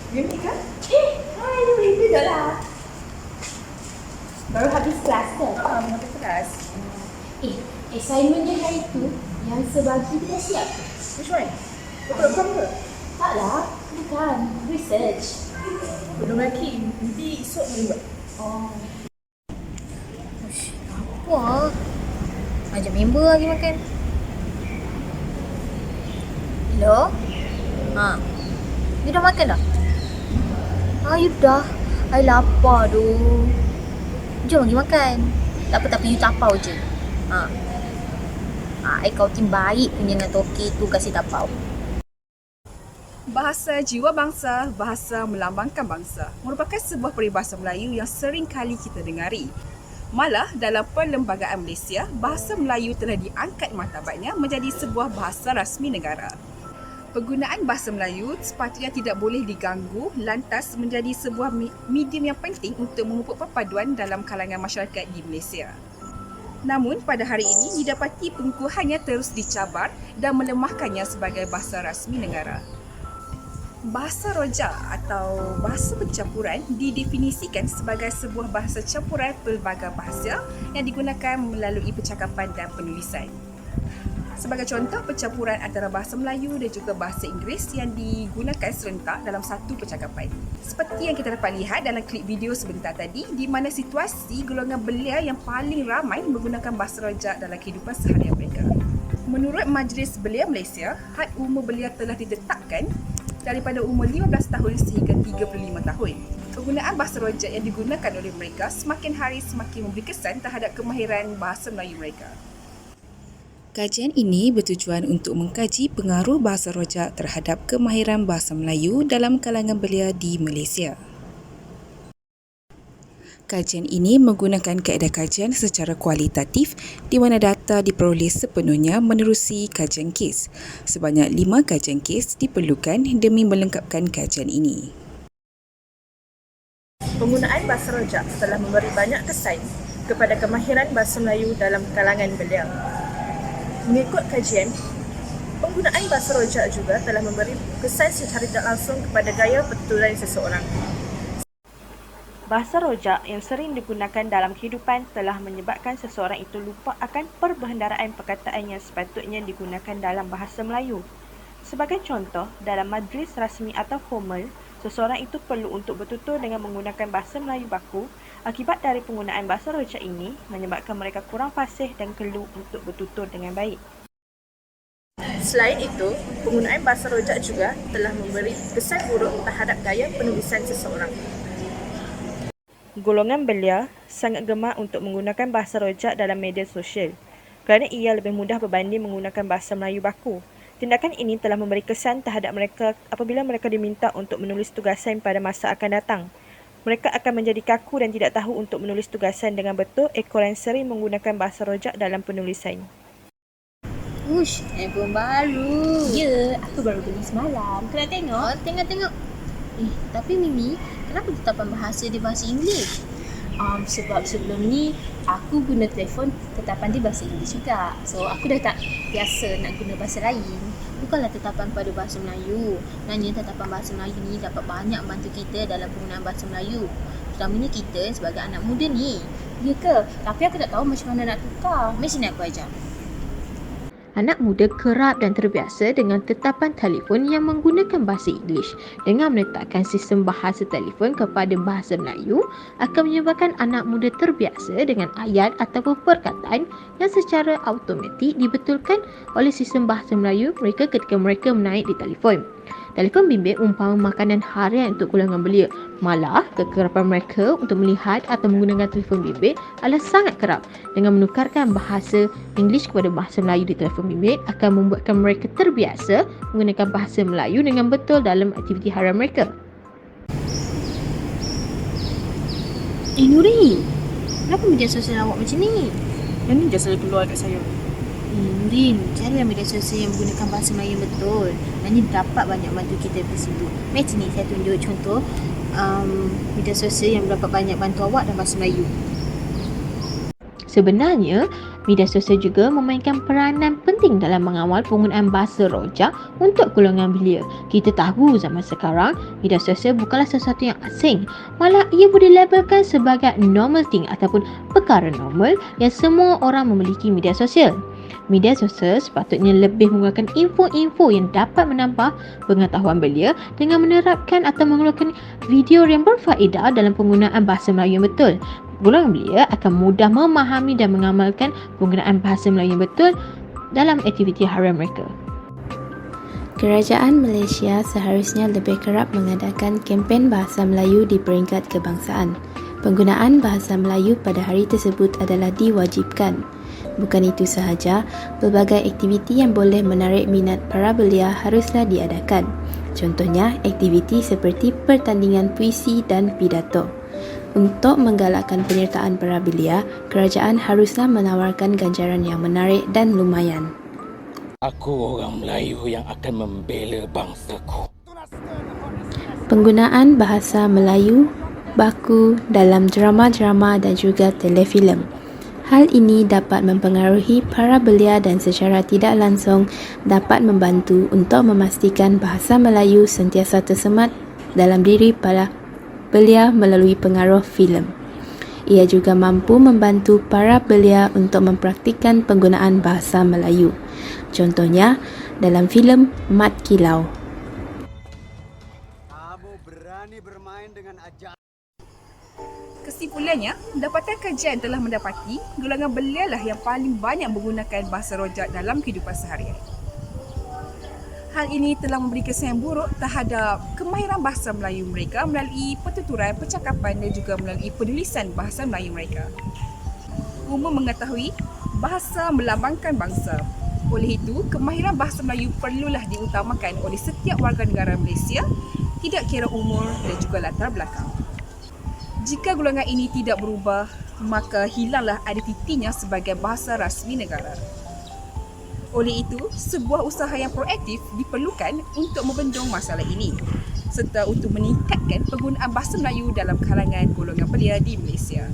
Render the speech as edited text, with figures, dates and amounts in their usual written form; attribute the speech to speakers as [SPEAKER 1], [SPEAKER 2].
[SPEAKER 1] Gini kan?
[SPEAKER 2] Hai, boleh duduk lah. Baru habis kelas kan?
[SPEAKER 1] Mengambil kelas.
[SPEAKER 2] Assignmentnya hari tu yang sebagi tu dah siap.
[SPEAKER 1] Which one? Program ke?
[SPEAKER 2] Taklah, bukan. Research.
[SPEAKER 1] Belum lagi. Nanti esok boleh buat.
[SPEAKER 2] Oh.
[SPEAKER 3] Apa? Ajak member lagi makan. Hello? You dah makan dah? You dah. I lapar tu. Jom pergi makan. Tak apa, you tapau je. I kau tim baik punya dengan toki tu kasih tapau.
[SPEAKER 1] Bahasa jiwa bangsa, bahasa melambangkan bangsa merupakan sebuah peribahasa Melayu yang sering kali kita dengari. Malah dalam Perlembagaan Malaysia, bahasa Melayu telah diangkat martabatnya menjadi sebuah bahasa rasmi negara. Penggunaan bahasa Melayu sepatutnya tidak boleh diganggu lantas menjadi sebuah medium yang penting untuk memupuk perpaduan dalam kalangan masyarakat di Malaysia. Namun pada hari ini didapati pengukuhannya terus dicabar dan melemahkannya sebagai bahasa rasmi negara. Bahasa rojak atau bahasa pencampuran didefinisikan sebagai sebuah bahasa campuran pelbagai bahasa yang digunakan melalui percakapan dan penulisan. Sebagai contoh, pencampuran antara bahasa Melayu dan juga bahasa Inggeris yang digunakan serentak dalam satu percakapan. Seperti yang kita dapat lihat dalam klip video sebentar tadi, di mana situasi golongan belia yang paling ramai menggunakan bahasa rojak dalam kehidupan seharian mereka. Menurut Majlis Belia Malaysia, had umur belia telah ditetapkan daripada umur 15 tahun sehingga 35 tahun. Penggunaan bahasa rojak yang digunakan oleh mereka semakin hari semakin memberi kesan terhadap kemahiran bahasa Melayu mereka.
[SPEAKER 4] Kajian ini bertujuan untuk mengkaji pengaruh bahasa rojak terhadap kemahiran bahasa Melayu dalam kalangan belia di Malaysia. Kajian ini menggunakan kaedah kajian secara kualitatif di mana data diperoleh sepenuhnya menerusi kajian kes. Sebanyak 5 kajian kes diperlukan demi melengkapkan kajian ini.
[SPEAKER 1] Penggunaan bahasa rojak telah memberi banyak kesan kepada kemahiran bahasa Melayu dalam kalangan belia. Mengikut kajian, penggunaan bahasa rojak juga telah memberi kesan secara tidak langsung kepada gaya pertuturan seseorang.
[SPEAKER 5] Bahasa rojak yang sering digunakan dalam kehidupan telah menyebabkan seseorang itu lupa akan perbendaharaan perkataan yang sepatutnya digunakan dalam bahasa Melayu. Sebagai contoh, dalam majlis rasmi atau formal, seseorang itu perlu untuk bertutur dengan menggunakan bahasa Melayu baku. Akibat dari penggunaan bahasa rojak ini menyebabkan mereka kurang fasih dan kelu untuk bertutur dengan baik.
[SPEAKER 1] Selain itu, penggunaan bahasa rojak juga telah memberi kesan buruk terhadap gaya penulisan seseorang.
[SPEAKER 5] Golongan belia sangat gemar untuk menggunakan bahasa rojak dalam media sosial kerana ia lebih mudah berbanding menggunakan bahasa Melayu baku. Tindakan ini telah memberi kesan terhadap mereka apabila mereka diminta untuk menulis tugasan pada masa akan datang. Mereka akan menjadi kaku dan tidak tahu untuk menulis tugasan dengan betul ekoran sering menggunakan bahasa rojak dalam penulisan.
[SPEAKER 3] Ush, handphone baru.
[SPEAKER 2] Ya, aku baru beli semalam. Kau nak tengok?
[SPEAKER 3] Tengok. Tapi Mimi, kenapa tetapan bahasa dia bahasa Inggeris?
[SPEAKER 2] Sebab sebelum ni aku guna telefon tetapan dia bahasa Inggeris juga. So aku dah tak biasa nak guna bahasa lain.
[SPEAKER 3] Bukanlah tetapan pada bahasa Melayu. Sebenarnya tetapan bahasa Melayu ni dapat banyak membantu kita dalam penggunaan bahasa Melayu. Terutamanya kita sebagai anak muda ni.
[SPEAKER 2] Ya ke? Tapi aku tak tahu macam mana nak tukar.
[SPEAKER 3] Mari sini aku ajar.
[SPEAKER 6] Anak muda kerap dan terbiasa dengan tetapan telefon yang menggunakan bahasa Inggeris. Dengan meletakkan sistem bahasa telefon kepada bahasa Melayu akan menyebabkan anak muda terbiasa dengan ayat ataupun perkataan yang secara automatik dibetulkan oleh sistem bahasa Melayu mereka ketika mereka menaik di telefon. Telefon bimbit umpama makanan harian untuk golongan belia. Malah, kekerapan mereka untuk melihat atau menggunakan telefon bimbit adalah sangat kerap. Dengan menukarkan bahasa Inggeris kepada bahasa Melayu di telefon bimbit akan membuatkan mereka terbiasa menggunakan bahasa Melayu dengan betul dalam aktiviti harian mereka.
[SPEAKER 3] Nuri, kenapa media sosial awak macam ni?
[SPEAKER 1] Yang ni je selalu keluar kat saya.
[SPEAKER 3] Nurin, carilah media sosial yang menggunakan bahasa Melayu yang betul. Dan ini dapat banyak bantu kita bersibuk. Mari sini saya tunjuk contoh media sosial yang dapat banyak bantu awak dalam bahasa Melayu.
[SPEAKER 6] Sebenarnya, media sosial juga memainkan peranan penting dalam mengawal penggunaan bahasa rojak untuk golongan belia. Kita tahu zaman sekarang, media sosial bukanlah sesuatu yang asing. Malah ia boleh labelkan sebagai normal thing ataupun perkara normal yang semua orang memiliki media sosial. Media sosial sepatutnya lebih menggunakan info-info yang dapat menambah pengetahuan belia dengan menerapkan atau mengeluarkan video yang berfaedah dalam penggunaan bahasa Melayu yang betul. Golongan belia akan mudah memahami dan mengamalkan penggunaan bahasa Melayu yang betul dalam aktiviti harian mereka.
[SPEAKER 7] Kerajaan Malaysia seharusnya lebih kerap mengadakan kempen bahasa Melayu di peringkat kebangsaan. Penggunaan bahasa Melayu pada hari tersebut adalah diwajibkan. Bukan itu sahaja, pelbagai aktiviti yang boleh menarik minat para belia haruslah diadakan. Contohnya, aktiviti seperti pertandingan puisi dan pidato. Untuk menggalakkan penyertaan para belia, kerajaan haruslah menawarkan ganjaran yang menarik dan lumayan.
[SPEAKER 8] Aku orang Melayu yang akan membela bangsaku.
[SPEAKER 7] Penggunaan bahasa Melayu baku dalam drama-drama dan juga telefilm. Hal ini dapat mempengaruhi para belia dan secara tidak langsung dapat membantu untuk memastikan bahasa Melayu sentiasa tersemat dalam diri para belia melalui pengaruh filem. Ia juga mampu membantu para belia untuk mempraktikkan penggunaan bahasa Melayu. Contohnya dalam filem Mat Kilau.
[SPEAKER 9] Kamu berani bermain dengan ajar.
[SPEAKER 1] Kesimpulannya, dapatan kajian telah mendapati golongan belia lah yang paling banyak menggunakan bahasa rojak dalam kehidupan seharian. Hal ini telah memberi kesan yang buruk terhadap kemahiran bahasa Melayu mereka melalui pertuturan, percakapan dan juga melalui penulisan bahasa Melayu mereka. Umum mengetahui, bahasa melambangkan bangsa. Oleh itu, kemahiran bahasa Melayu perlulah diutamakan oleh setiap warga negara Malaysia, tidak kira umur dan juga latar belakang. Jika golongan ini tidak berubah, maka hilanglah identitinya sebagai bahasa rasmi negara. Oleh itu, sebuah usaha yang proaktif diperlukan untuk membendung masalah ini serta untuk meningkatkan penggunaan bahasa Melayu dalam kalangan golongan belia di Malaysia.